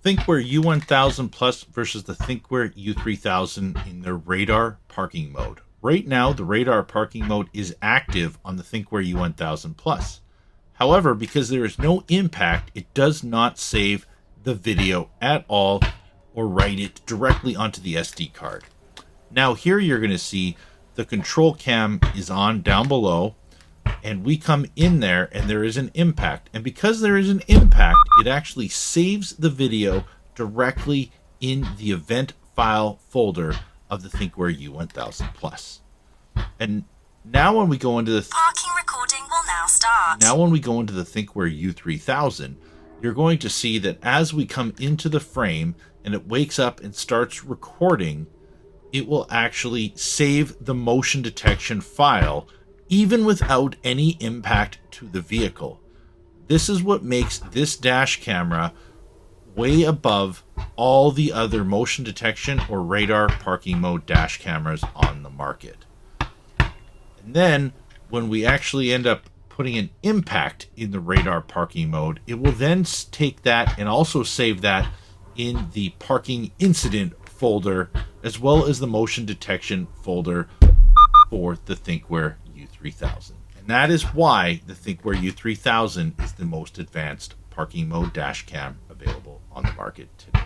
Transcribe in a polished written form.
Thinkware U1000 Plus versus the Thinkware U3000 in their radar parking mode. Right now, the radar parking mode is active on the Thinkware U1000 Plus. However, because there is no impact, it does not save the video at all or write it directly onto the SD card. Now here you're going to see the control cam is on down below, and we come in there and there is an impact. And because there is an impact, it actually saves the video directly in the event file folder of the Thinkware U1000 Plus. And now when we go into the parking recording will now start. Now when we go into the Thinkware U3000, you're going to see that as we come into the frame and it wakes up and starts recording, it will actually save the motion detection file even without any impact to the vehicle. This is what makes this dash camera way above all the other motion detection or radar parking mode dash cameras on the market. And then when we actually end up putting an impact in the radar parking mode, it will then take that and also save that in the parking incident folder as well as the motion detection folder for the Thinkware U3000. And that is why the Thinkware U3000 is the most advanced parking mode dash cam available on the market today.